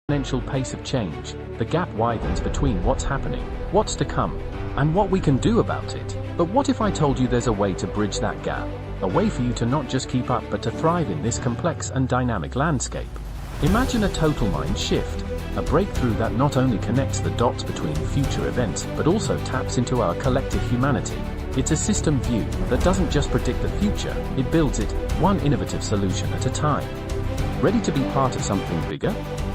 exponential pace of change, the gap widens between what's happening, what's to come, and what we can do about it. But what if I told you there's a way to bridge that gap? A way for you to not just keep up but to thrive in this complex and dynamic landscape. Imagine a total mind shift, a breakthrough that not only connects the dots between future events but also taps into our collective humanity. It's a system view that doesn't just predict the future, it builds it, one innovative solution at a time. Ready to be part of something bigger?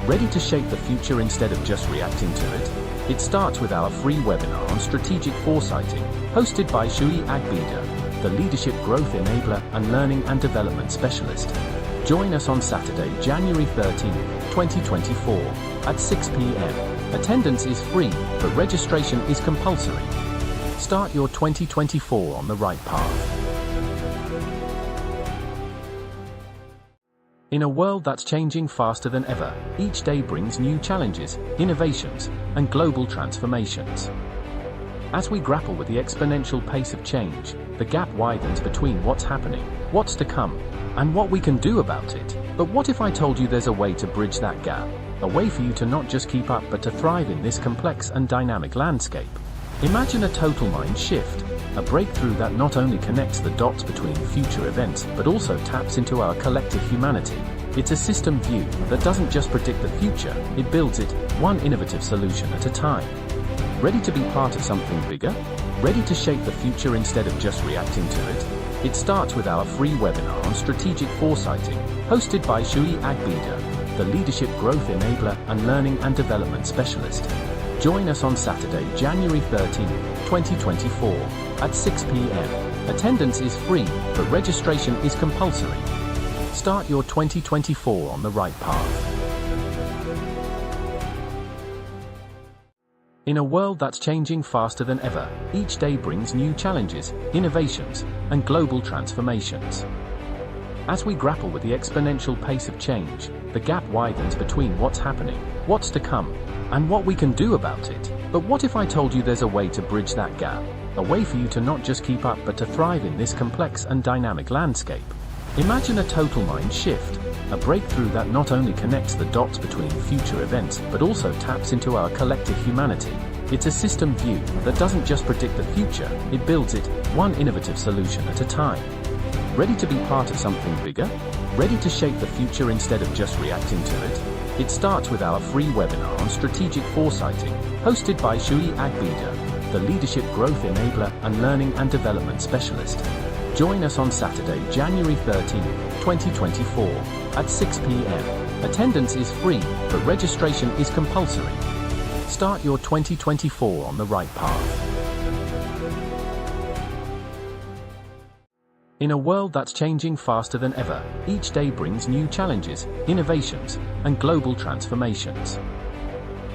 Ready to shape the future instead of just reacting to it? It starts with our free webinar on strategic foresighting, hosted by Shui Agbida, the leadership growth enabler and learning and development specialist. Join us on Saturday, January 13, 2024, at 6 p.m. Attendance is free, but registration is compulsory. Start your 2024 on the right path. In a world that's changing faster than ever, each day brings new challenges, innovations, and global transformations. As we grapple with the exponential pace of change, the gap widens between what's happening, what's to come, and what we can do about it. But what if I told you there's a way to bridge that gap? A way for you to not just keep up but to thrive in this complex and dynamic landscape. Imagine a total mind shift, a breakthrough that not only connects the dots between future events but also taps into our collective humanity. It's a system view that doesn't just predict the future, it builds it, one innovative solution at a time. Ready to be part of something bigger? Ready to shape the future instead of just reacting to it? It starts with our free webinar on strategic foresighting, hosted by Shui Agbida, the leadership growth enabler and learning and development specialist. Join us on Saturday, January 13, 2024, at 6 p.m. Attendance is free, but registration is compulsory. Start your 2024 on the right path. In a world that's changing faster than ever, each day brings new challenges, innovations, and global transformations. As we grapple with the exponential pace of change, the gap widens between what's happening, what's to come, and what we can do about it. But what if I told you there's a way to bridge that gap? A way for you to not just keep up but to thrive in this complex and dynamic landscape. Imagine a total mind shift, a breakthrough that not only connects the dots between future events but also taps into our collective humanity. It's a system view that doesn't just predict the future, it builds it, one innovative solution at a time. Ready to be part of something bigger? Ready to shape the future instead of just reacting to it? It starts with our free webinar on strategic foresighting, hosted by Shui Agbida, the leadership growth enabler and learning and development specialist. Join us on Saturday, January 13, 2024, at 6 p.m. Attendance is free, but registration is compulsory. Start your 2024 on the right path. In a world that's changing faster than ever, each day brings new challenges, innovations, and global transformations.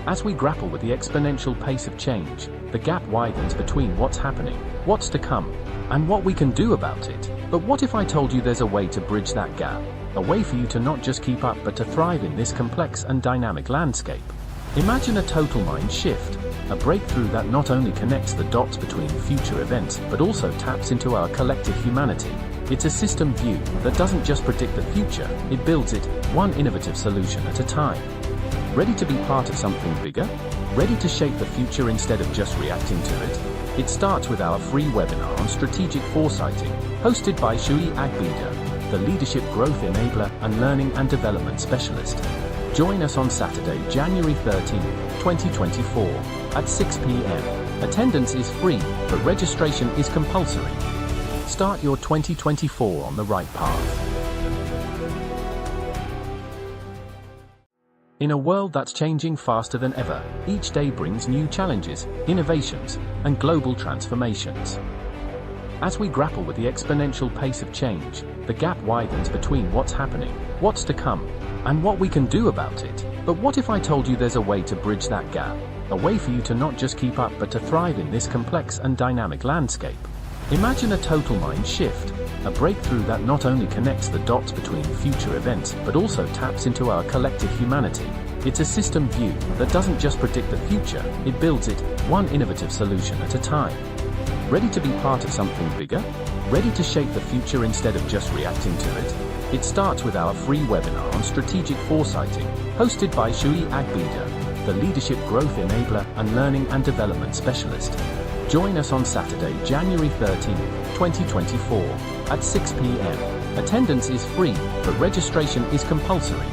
As we grapple with the exponential pace of change, the gap widens between what's happening, what's to come, and what we can do about it. But what if I told you there's a way to bridge that gap? A way for you to not just keep up but to thrive in this complex and dynamic landscape. Imagine a total mind shift, a breakthrough that not only connects the dots between future events but also taps into our collective humanity. It's a system view that doesn't just predict the future, it builds it, one innovative solution at a time. Ready to be part of something bigger? Ready to shape the future instead of just reacting to it? It starts with our free webinar on strategic foresighting, hosted by Shui Agbida, the leadership growth enabler and learning and development specialist. Join us on Saturday, January 13, 2024, at 6 p.m. Attendance is free, but registration is compulsory. Start your 2024 on the right path. In a world that's changing faster than ever, each day brings new challenges, innovations, and global transformations. As we grapple with the exponential pace of change, the gap widens between what's happening, what's to come, and what we can do about it. But what if I told you there's a way to bridge that gap? A way for you to not just keep up but to thrive in this complex and dynamic landscape. Imagine a total mind shift, a breakthrough that not only connects the dots between future events but also taps into our collective humanity. It's a system view that doesn't just predict the future, it builds it, one innovative solution at a time. Ready to be part of something bigger? Ready to shape the future instead of just reacting to it? It starts with our free webinar on strategic foresighting, hosted by Shui Agbida, the leadership growth enabler and learning and development specialist. Join us on Saturday, January 13th, 2024, at 6 p.m. Attendance is free, but registration is compulsory.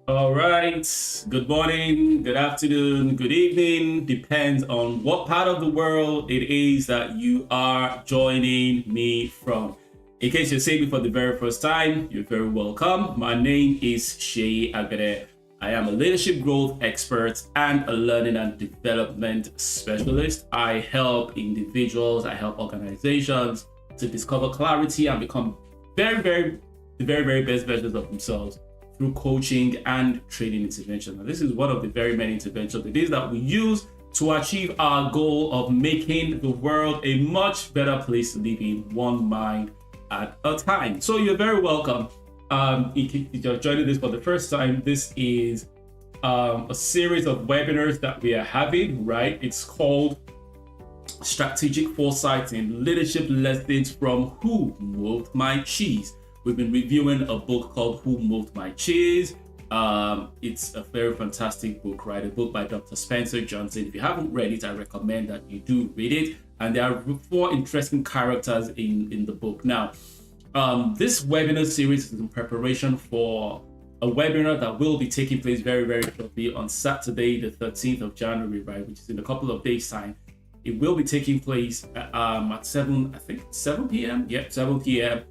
All right. Good morning, good afternoon, good evening. Depends on what part of the world it is that you are joining me from. In case you're seeing me for the very first time, you're very welcome. My name is Shay Agade. I am a leadership growth expert and a learning and development specialist. I help individuals, I help organizations to discover clarity and become the very best versions of themselves through coaching and training intervention. Now, this is one of the very many interventions it is that we use to achieve our goal of making the world a much better place to live in, one mind at a time. So you're very welcome. If you're joining this for the first time, this is a series of webinars that we are having, right? It's called Strategic Foresighting, Leadership Lessons from Who Moved My Cheese. We've been reviewing a book called Who Moved My Cheese. It's a very fantastic book, right? A book by Dr. Spencer Johnson. If you haven't read it, I recommend that you do read it. And there are 4 interesting characters in the book. Now, this webinar series is in preparation for a webinar that will be taking place very shortly on Saturday, the 13th of January, right? Which is in a couple of days' time. It will be taking place at 7 p.m. Yeah, 7 p.m.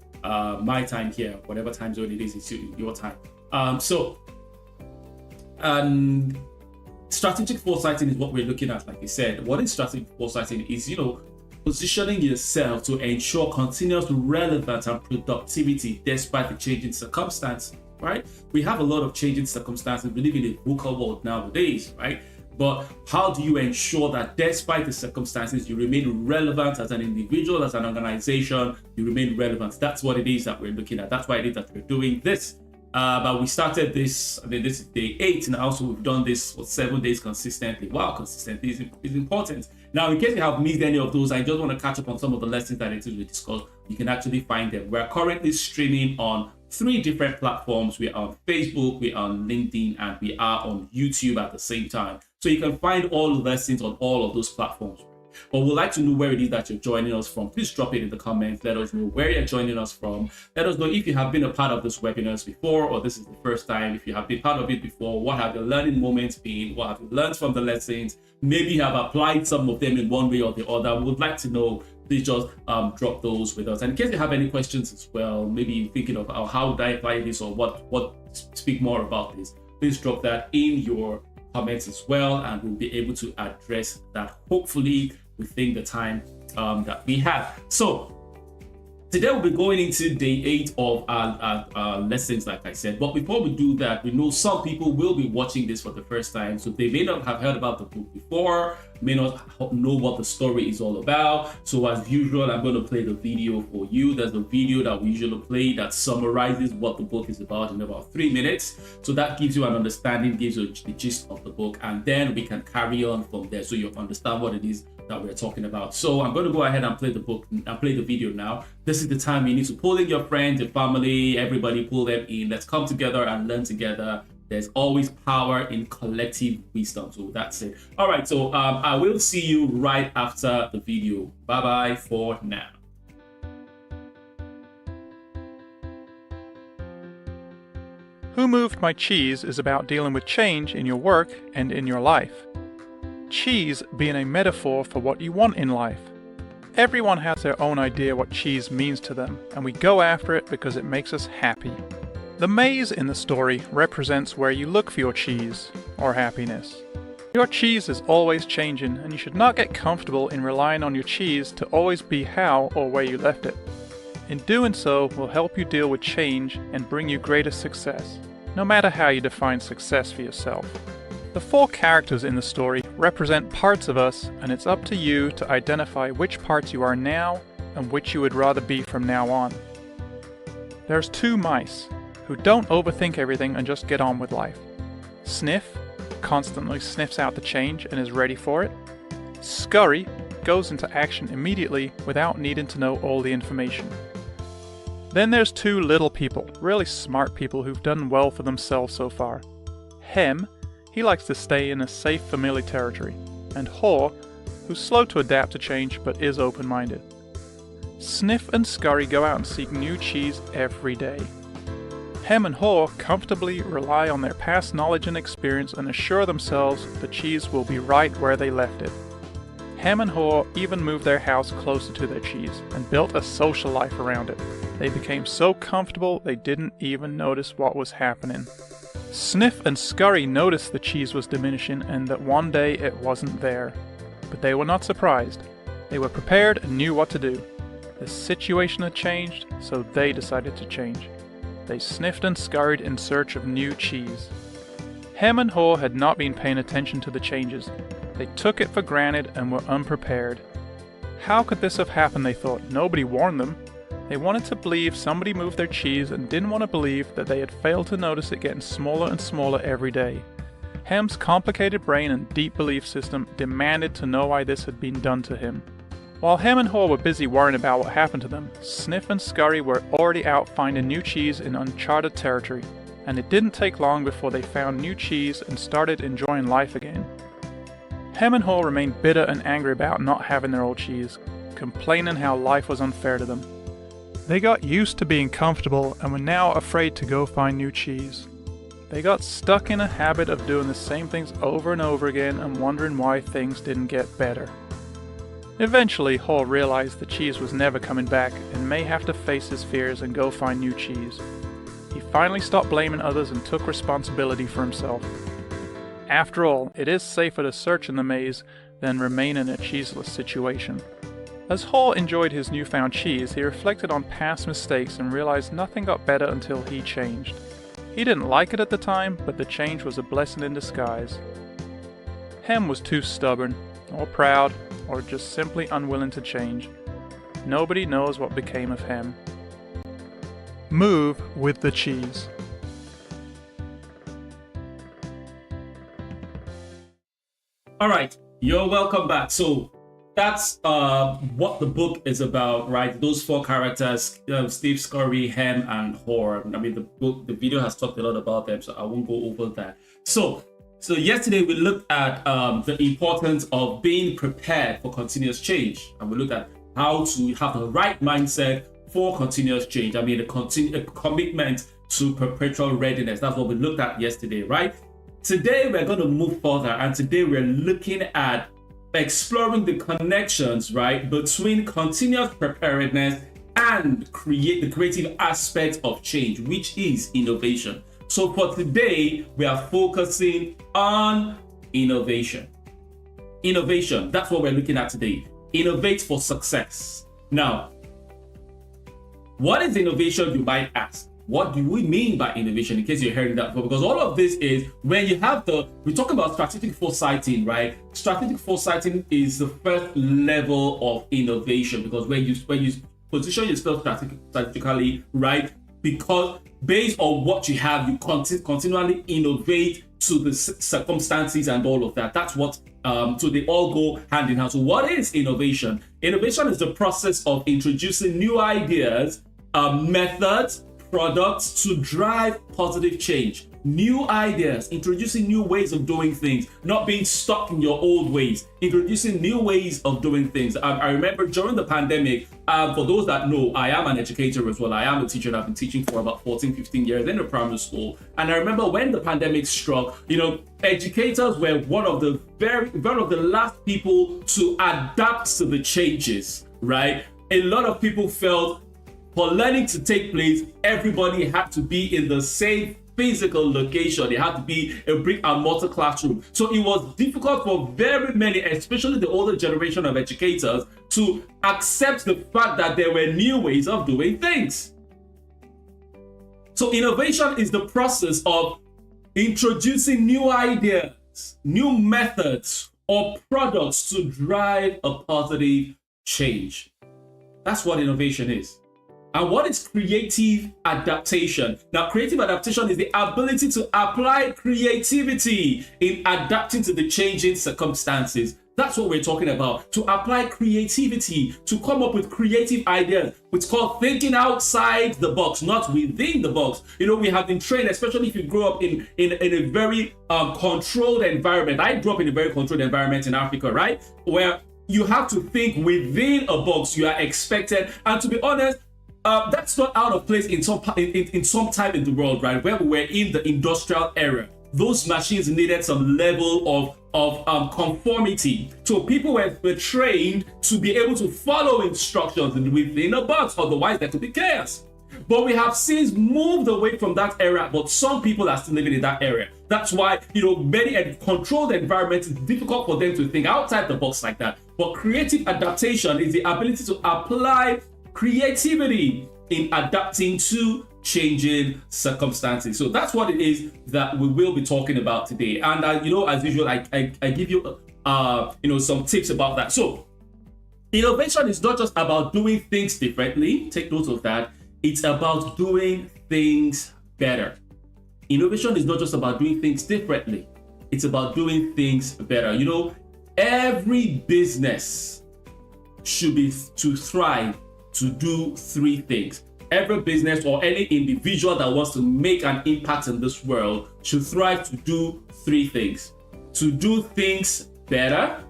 My time here, whatever time zone it is, it's your time. Strategic foresighting is what we're looking at. Like I said, what is strategic foresighting is, positioning yourself to ensure continuous relevance and productivity despite the changing circumstance, right? We have a lot of changing circumstances. We live in a VUCA world nowadays, right? But how do you ensure that despite the circumstances, you remain relevant as an individual, as an organization, you remain relevant? That's what it is that we're looking at. That's why it is that we're doing this. But we started this, this is day 8 now, so we've done this for 7 days consistently. Wow, consistency is important. Now, in case you have missed any of those, I just want to catch up on some of the lessons that I need to discuss. You can actually find them. We're currently streaming on 3 different platforms. We're on Facebook, we're on LinkedIn, and we are on YouTube at the same time. So you can find all the lessons on all of those platforms. But we'd like to know where it is that you're joining us from. Please drop it in the comments. Let us know where you're joining us from. Let us know if you have been a part of this webinars before, or this is the first time. If you have been part of it before, what have your learning moments been? What have you learned from the lessons? Maybe you have applied some of them in one way or the other. We would like to know. Please just drop those with us. And in case you have any questions as well, maybe thinking of how would I apply this, or what speak more about this, please drop that in your comments as well, and we'll be able to address that hopefully within the time that we have. So today we'll be going into day 8 of our lessons, like I said. But before we do that, we know some people will be watching this for the first time, so they may not have heard about the book before, may not know what the story is all about. So as usual, I'm going to play the video for you. There's a video that we usually play that summarizes what the book is about in about 3 minutes. So that gives you an understanding, gives you the gist of the book, and then we can carry on from there so you understand what it is that we're talking about. So I'm going to go ahead and play the book and play the video now. This is the time you need to pull in your friends, your family, everybody, pull them in. Let's come together and learn together. There's always power in collective wisdom. So that's it. All right. So I will see you right after the video. Bye-bye for now. Who Moved My Cheese is about dealing with change in your work and in your life. Cheese being a metaphor for what you want in life. Everyone has their own idea what cheese means to them, and we go after it because it makes us happy. The maze in the story represents where you look for your cheese, or happiness. Your cheese is always changing, and you should not get comfortable in relying on your cheese to always be how or where you left it. In doing so will help you deal with change and bring you greater success, no matter how you define success for yourself. The 4 characters in the story represent parts of us, and it's up to you to identify which parts you are now and which you would rather be from now on. There's 2 mice who don't overthink everything and just get on with life. Sniff constantly sniffs out the change and is ready for it. Scurry goes into action immediately without needing to know all the information. Then there's two little people, really smart people who've done well for themselves so far. Hem, he likes to stay in a safe, familiar territory, and Haw, who's slow to adapt to change but is open-minded. Sniff and Scurry go out and seek new cheese every day. Hem and Haw comfortably rely on their past knowledge and experience and assure themselves the cheese will be right where they left it. Hem and Haw even moved their house closer to their cheese and built a social life around it. They became so comfortable they didn't even notice what was happening. Sniff and Scurry noticed the cheese was diminishing and that one day it wasn't there. But they were not surprised. They were prepared and knew what to do. The situation had changed, so they decided to change. They sniffed and scurried in search of new cheese. Hem and Haw had not been paying attention to the changes. They took it for granted and were unprepared. How could this have happened, they thought? Nobody warned them. They wanted to believe somebody moved their cheese and didn't want to believe that they had failed to notice it getting smaller and smaller every day. Hem's complicated brain and deep belief system demanded to know why this had been done to him. While Hem and Haw were busy worrying about what happened to them, Sniff and Scurry were already out finding new cheese in uncharted territory, and it didn't take long before they found new cheese and started enjoying life again. Hem and Haw remained bitter and angry about not having their old cheese, complaining how life was unfair to them. They got used to being comfortable and were now afraid to go find new cheese. They got stuck in a habit of doing the same things over and over again and wondering why things didn't get better. Eventually, Haw realized the cheese was never coming back and may have to face his fears and go find new cheese. He finally stopped blaming others and took responsibility for himself. After all, it is safer to search in the maze than remain in a cheeseless situation. As Haw enjoyed his newfound cheese, he reflected on past mistakes and realized nothing got better until he changed. He didn't like it at the time, but the change was a blessing in disguise. Hem was too stubborn, or proud, or just simply unwilling to change. Nobody knows what became of Hem. Move with the cheese. All right, you're welcome back. So that's what the book is about, right? Those four characters, Steve, Scurry, Hem, and Haw. I mean, the video has talked a lot about them, so I won't go over that. So yesterday we looked at the importance of being prepared for continuous change, and we looked at how to have the right mindset for continuous change. I mean, a commitment to perpetual readiness. That's what we looked at yesterday, right? Today we're going to move further, and today we're looking at exploring the connections, right, between continuous preparedness and the creative aspect of change, which is innovation. So for today, we are focusing on innovation. Innovation, that's what we're looking at today. Innovate for success. Now, what is innovation, you might ask? What do we mean by innovation, in case you're hearing that? Because all of this is when you have we talk about strategic foresighting, right? Strategic foresighting is the first level of innovation, because when you position yourself strategically, right? Because based on what you have, you continually innovate to the circumstances and all of that. That's what, so they all go hand in hand. So what is innovation? Innovation is the process of introducing new ideas, methods, products to drive positive change. New ideas, introducing new ways of doing things, not being stuck in your old ways, introducing new ways of doing things. I remember during the pandemic, for those that know, I am an educator as well. I am a teacher and I've been teaching for about 14, 15 years in a primary school. And I remember when the pandemic struck, educators were one of the last people to adapt to the changes, right? A lot of people felt for learning to take place, everybody had to be in the same physical location. They had to be a brick and mortar classroom. So it was difficult for very many, especially the older generation of educators, to accept the fact that there were new ways of doing things. So innovation is the process of introducing new ideas, new methods, or products to drive a positive change. That's what innovation is. And what is creative adaptation? Now, creative adaptation is the ability to apply creativity in adapting to the changing circumstances. That's what we're talking about. To apply creativity, to come up with creative ideas. It's called thinking outside the box, not within the box. We have been trained, especially if you grow up in a very controlled environment. I grew up in a very controlled environment in Africa, right? Where you have to think within a box. You are expected. And to be honest, that's not out of place in some time in the world, right? Where we were in the industrial era. Those machines needed some level of conformity. So people were trained to be able to follow instructions within a box, otherwise there could be chaos. But we have since moved away from that era, but some people are still living in that area. That's why, many controlled environments, it's difficult for them to think outside the box like that. But creative adaptation is the ability to apply creativity in adapting to changing circumstances. So that's what it is that we will be talking about today. And as usual, I give you some tips about that. So innovation is not just about doing things differently. Take note of that. It's about doing things better. Innovation is not just about doing things differently. It's about doing things better. Every business should be to thrive to do three things. Every business or any individual that wants to make an impact in this world should thrive to do three things. To do things better,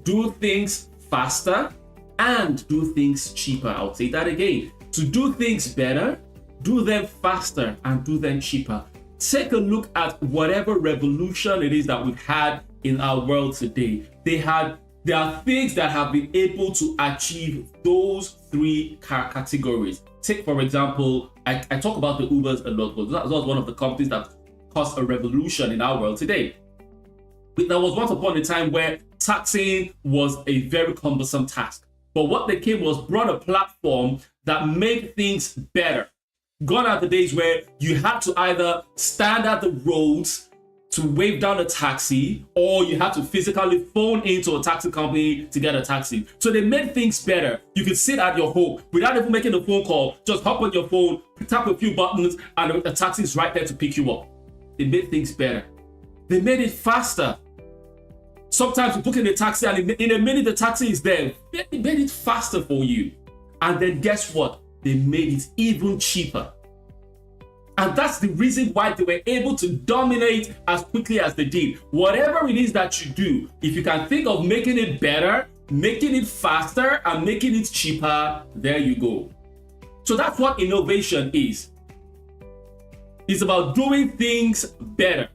do things faster, and do things cheaper. I'll say that again. To do things better, do them faster, and do them cheaper. Take a look at whatever revolution it is that we've had in our world today. There are things that have been able to achieve those three categories. Take, for example, I talk about the Ubers a lot, but that was one of the companies that caused a revolution in our world today. There was once upon a time where taxing was a very cumbersome task. But what they brought a platform that made things better. Gone are the days where you had to either stand at the roads to wave down a taxi, or you had to physically phone into a taxi company to get a taxi. So they made things better. You could sit at your home without even making a phone call. Just hop on your phone, tap a few buttons, and a taxi is right there to pick you up. They made things better. They made it faster. Sometimes you book in a taxi, and in a minute the taxi is there. They made it faster for you. And then guess what? They made it even cheaper. And that's the reason why they were able to dominate as quickly as they did. Whatever it is that you do, if you can think of making it better, making it faster, and making it cheaper, there you go. So that's what innovation is. It's about doing things better.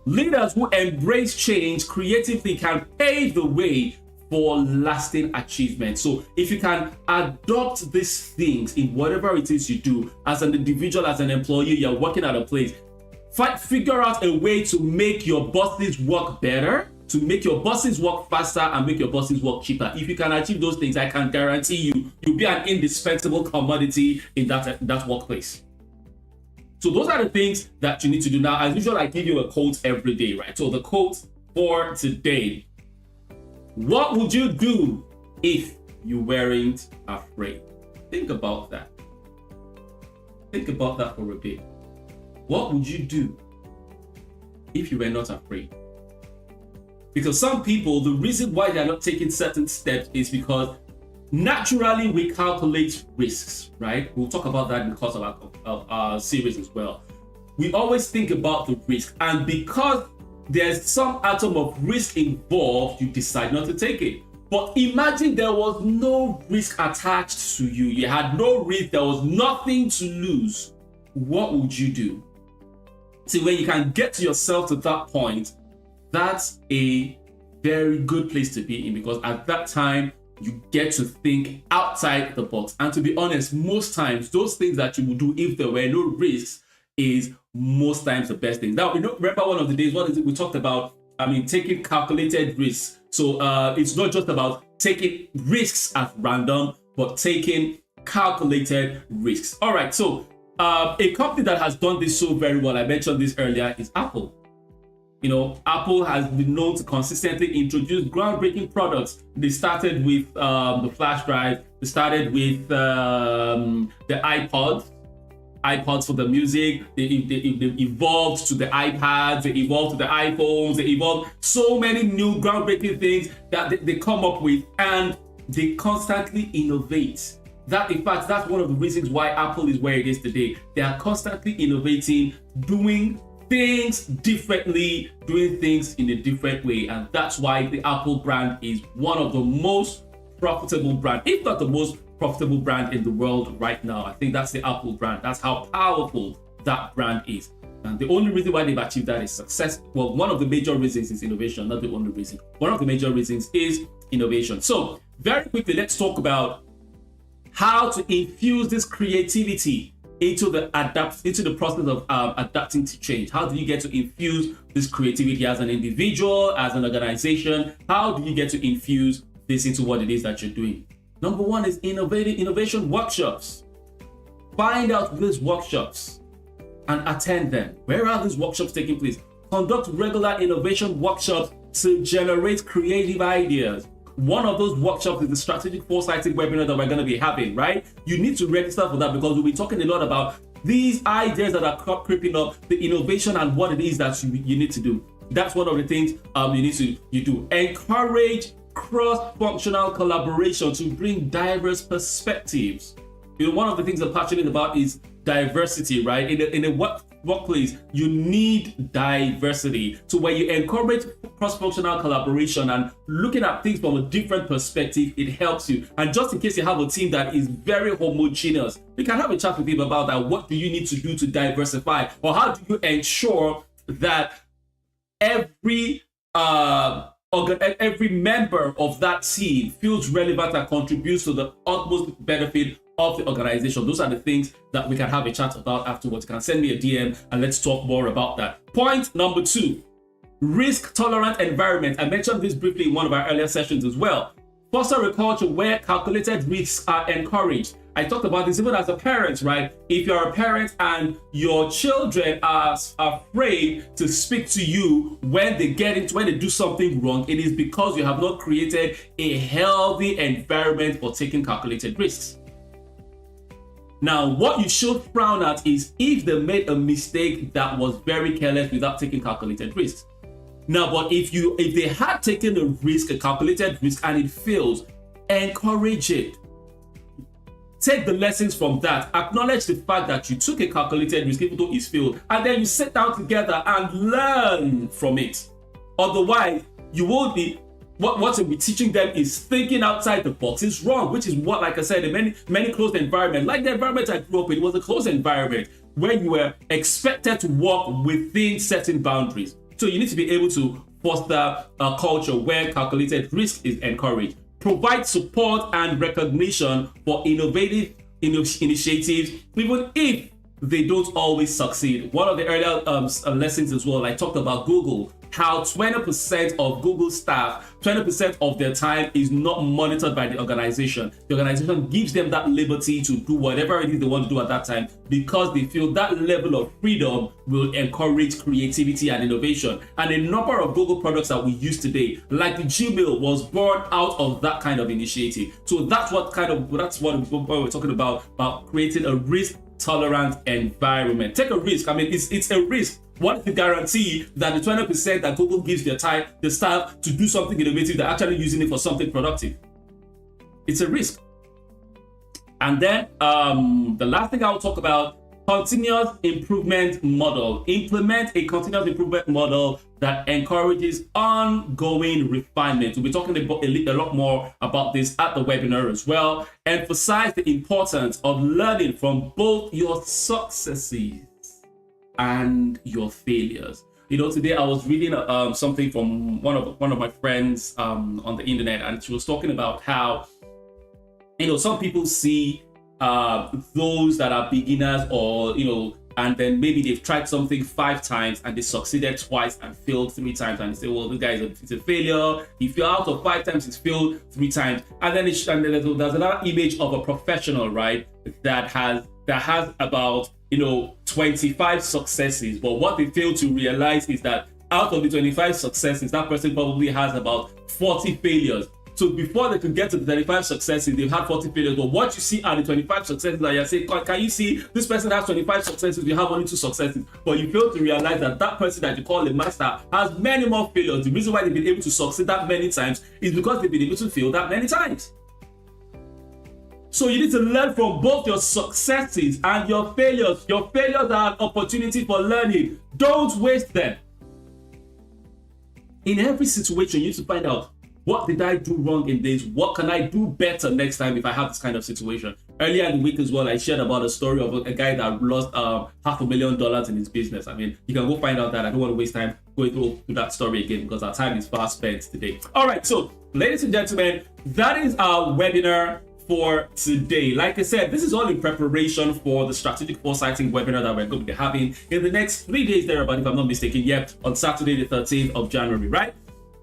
Leaders who embrace change creatively can pave the way for lasting achievement. So if you can adopt these things in whatever it is you do, as an individual, as an employee, you're working at a place, figure out a way to make your bosses work better, to make your bosses work faster, and make your bosses work cheaper. If you can achieve those things, I can guarantee you'll be an indispensable commodity in that workplace. So those are the things that you need to do. Now, as usual, I give you a quote every day, right? So the quote for today: what would you do if you weren't afraid? Think about that. Think about that for a bit. What would you do if you were not afraid? Because some people, the reason why they're not taking certain steps is because naturally we calculate risks, right? We'll talk about that in the course of our series as well. We always think about the risk, and because there's some atom of risk involved, you decide not to take it. But imagine there was no risk attached to you. You had no risk. There was nothing to lose. What would you do? See, when you can get yourself to that point, that's a very good place to be in, because at that time, you get to think outside the box. And to be honest, most times, those things that you would do if there were no risks is most times the best thing. Now, remember one of the days, what is it we talked about? Taking calculated risks. So it's not just about taking risks at random, but taking calculated risks. All right, so a company that has done this so very well, I mentioned this earlier, is Apple. Apple has been known to consistently introduce groundbreaking products. They started with the flash drive. They started with the iPod. iPods for the music, they evolved to the iPads, they evolved to the iPhones, they evolved so many new groundbreaking things that they come up with, and they constantly innovate. That, in fact, that's one of the reasons why Apple is where it is today. They are constantly innovating, doing things differently, doing things in a different way, and that's why the Apple brand is one of the most profitable brand, if not the most profitable brand in the world right now. I think that's the Apple brand. That's how powerful that brand is. And the only reason why they've achieved that is success. Well, one of the major reasons is innovation, not the only reason. One of the major reasons is innovation. So very quickly, let's talk about how to infuse this creativity into the process of adapting to change. How do you get to infuse this creativity as an individual, as an organization? How do you get to infuse this into what it is that you're doing? Number one is innovation workshops. Find out these workshops and attend them. Where are these workshops taking place? Conduct regular innovation workshops to generate creative ideas. One of those workshops is the strategic foresighting webinar that we're going to be having, right? You need to register for that because we'll be talking a lot about these ideas that are creeping up, the innovation and what it is that you need to do. That's one of the things you do. Encourage cross-functional collaboration to bring diverse perspectives. One of the things I'm passionate about is diversity, right? In a workplace, you need diversity. So when you encourage cross-functional collaboration and looking at things from a different perspective, it helps you. And just in case you have a team that is very homogeneous, we can have a chat with them about that. What do you need to do to diversify? Or how do you ensure that every member of that team feels relevant and contributes to the utmost benefit of the organization? Those are the things that we can have a chat about afterwards. You can send me a DM and let's talk more about that. Point number 2, risk-tolerant environment. I mentioned this briefly in one of our earlier sessions as well. Foster a culture where calculated risks are encouraged. I talked about this even as a parent, right? If you're a parent and your children are afraid to speak to you when they do something wrong, it is because you have not created a healthy environment for taking calculated risks. Now, what you should frown at is if they made a mistake that was very careless without taking calculated risks. Now, but if they had taken a risk, a calculated risk, and it fails, encourage it. Take the lessons from that. Acknowledge the fact that you took a calculated risk, even though it's failed, and then you sit down together and learn from it. Otherwise, you won't be. What you'll be teaching them is thinking outside the box is wrong, which is what, like I said, in many closed environments, like the environment I grew up in, it was a closed environment where you were expected to work within certain boundaries. So you need to be able to foster a culture where calculated risk is encouraged. Provide support and recognition for innovative initiatives, even if they don't always succeed. One of the earlier lessons as well, I talked about Google, how 20% of Google staff, 20% of their time is not monitored by the organization. The organization gives them that liberty to do whatever it is they want to do at that time because they feel that level of freedom will encourage creativity and innovation. And a number of Google products that we use today, like the Gmail, was born out of that kind of initiative. So that's what we're talking about creating a risk-tolerant environment. Take a risk. I mean, it's a risk. What is the guarantee that the 20% that Google gives their staff to do something innovative, they're actually using it for something productive? It's a risk. And then the last thing I'll talk about, continuous improvement model. Implement a continuous improvement model that encourages ongoing refinement. We'll be talking a lot more about this at the webinar as well. Emphasize the importance of learning from both your successes and your failures. Today I was reading something from one of my friends on the internet, and she was talking about how some people see those that are beginners, or and then maybe they've tried something 5 times and they succeeded twice and failed 3 times, and they say, well, this guy is a failure. If you're out of 5 times, it's failed 3 times. And then there's another image of a professional, right, that has about 25 successes, but what they fail to realize is that out of the 25 successes, that person probably has about 40 failures. So before they could get to the 25 successes, they've had 40 failures. But what you see are the 25 successes that you're saying, can you see this person has 25 successes, you have only 2 successes. But you fail to realize that that person that you call a master has many more failures. The reason why they've been able to succeed that many times is because they've been able to fail that many times. So you need to learn from both your successes and your failures. Your failures are an opportunity for learning. Don't waste them. In every situation, you need to find out, what did I do wrong in this? What can I do better next time if I have this kind of situation? Earlier in the week as well, I shared about a story of a guy that lost $500,000 in his business. I mean, you can go find out that. I don't want to waste time going through that story again because our time is fast spent today. All right, so ladies and gentlemen, that is our webinar for today. Like I said, this is all in preparation for the strategic foresighting webinar that we're going to be having in the next 3 days thereabout, if I'm not mistaken, on Saturday the 13th of January, right?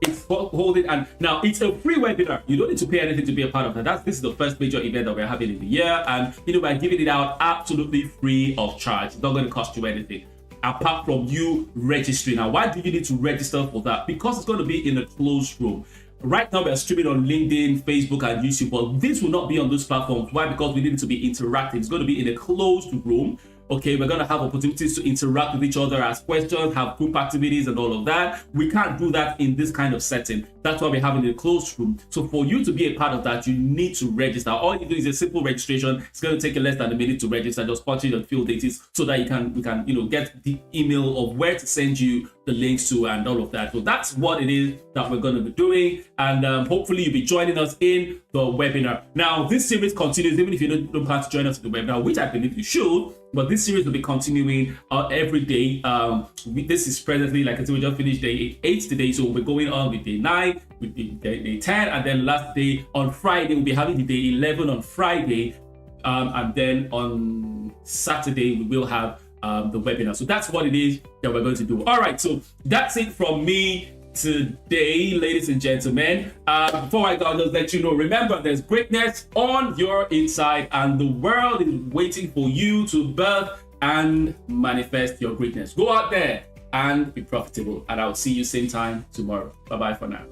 It's holding, and now it's a free webinar. You don't need to pay anything to be a part of that. This is the first major event that we're having in the year, and we're giving it out absolutely free of charge. It's not going to cost you anything apart from you registering. Now, why do you need to register for that? Because it's going to be in a closed room. Right now, we're streaming on LinkedIn, Facebook, and YouTube, but this will not be on those platforms. Why? Because we need it to be interactive. It's going to be in a closed room. Okay, we're going to have opportunities to interact with each other, ask questions, have group activities and all of that. We can't do that in this kind of setting. That's why we're having a closed room. So for you to be a part of that, you need to register. All you do is a simple registration. It's going to take you less than a minute to register. Just punch in your field data so that we can get the email of where to send you the links to and all of that. So that's what it is that we're going to be doing. And hopefully you'll be joining us in the webinar. Now, this series continues, even if you don't plan to join us in the webinar, which I believe you should. But this series will be continuing every day. This is presently, like I said, we just finished day 8 today. So we'll be going on with day 9, with day 10, and then last day on Friday, we'll be having the day 11 on Friday. And then on Saturday, we will have the webinar. So that's what it is that we're going to do. All right, so that's it from me today, ladies and gentlemen. Before I go, I'll just let you know, remember, there's greatness on your inside, and the world is waiting for you to birth and manifest your greatness. Go out there and be profitable, and I'll see you same time tomorrow. Bye-bye for now.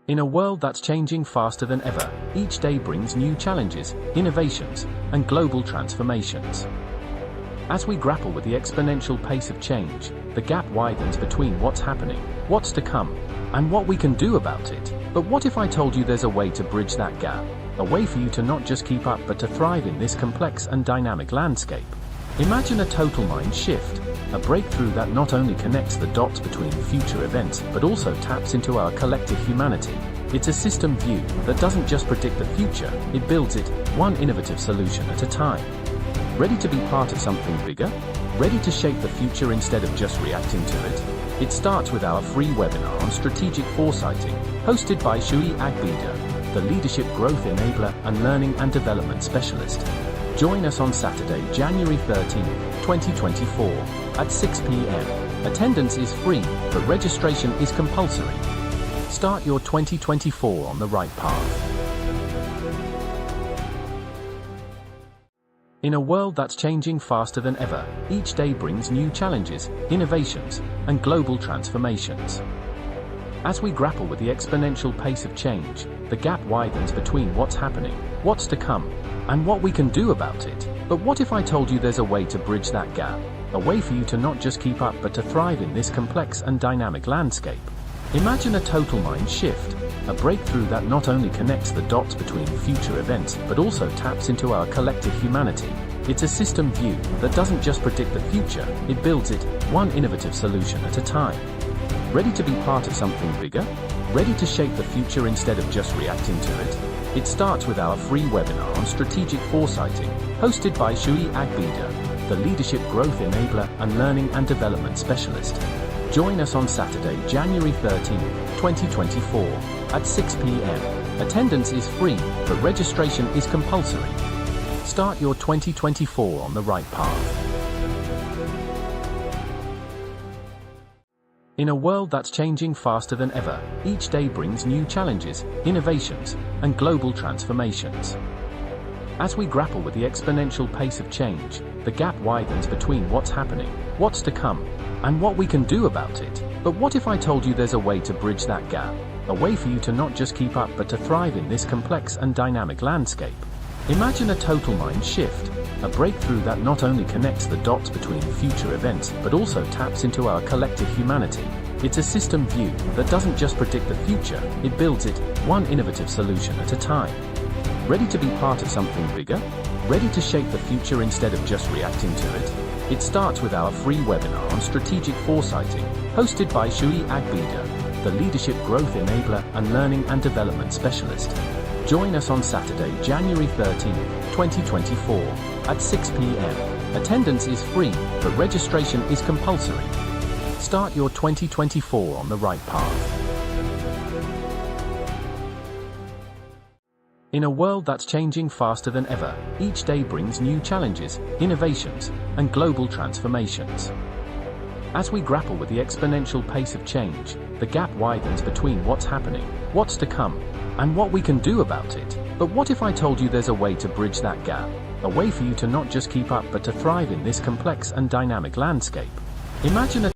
In a world that's changing faster than ever, each day brings new challenges, innovations, and global transformations. As we grapple with the exponential pace of change, the gap widens between what's happening, what's to come, and what we can do about it. But what if I told you there's a way to bridge that gap? A way for you to not just keep up but to thrive in this complex and dynamic landscape. Imagine a total mind shift, a breakthrough that not only connects the dots between future events but also taps into our collective humanity. It's a system view that doesn't just predict the future, it builds it, one innovative solution at a time. Ready to be part of something bigger? Ready to shape the future instead of just reacting to it? It starts with our free webinar on strategic foresighting, hosted by Shui Agbida, the leadership growth enabler and learning and development specialist. Join us on Saturday, January 13, 2024, at 6 p.m. Attendance is free, but registration is compulsory. Start your 2024 on the right path. In a world that's changing faster than ever, each day brings new challenges, innovations, and global transformations. As we grapple with the exponential pace of change, the gap widens between what's happening, what's to come, and what we can do about it. But what if I told you there's a way to bridge that gap? A way for you to not just keep up but to thrive in this complex and dynamic landscape. Imagine a total mind shift, a breakthrough that not only connects the dots between future events but also taps into our collective humanity. It's a system view that doesn't just predict the future, it builds it, one innovative solution at a time. Ready to be part of something bigger? Ready to shape the future instead of just reacting to it? It starts with our free webinar on strategic foresighting, hosted by Shui Agbida, the leadership growth enabler and learning and development specialist. Join us on Saturday, January 13, 2024, at 6 p.m. Attendance is free, but registration is compulsory. Start your 2024 on the right path. In a world that's changing faster than ever, each day brings new challenges, innovations, and global transformations. As we grapple with the exponential pace of change, the gap widens between what's happening, what's to come, and what we can do about it. But what if I told you there's a way to bridge that gap? A way for you to not just keep up but to thrive in this complex and dynamic landscape. Imagine a total mind shift, a breakthrough that not only connects the dots between future events but also taps into our collective humanity. It's a system view that doesn't just predict the future, it builds it, one innovative solution at a time. Ready to be part of something bigger? Ready to shape the future instead of just reacting to it? It starts with our free webinar on strategic foresighting, hosted by Shui Agbida, the leadership growth enabler and learning and development specialist. Join us on Saturday, January 13, 2024, at 6 p.m. Attendance is free, but registration is compulsory. Start your 2024 on the right path. In a world that's changing faster than ever, each day brings new challenges, innovations, and global transformations. As we grapple with the exponential pace of change, the gap widens between what's happening, what's to come, and what we can do about it. But what if I told you there's a way to bridge that gap? A way for you to not just keep up but to thrive in this complex and dynamic landscape. Imagine a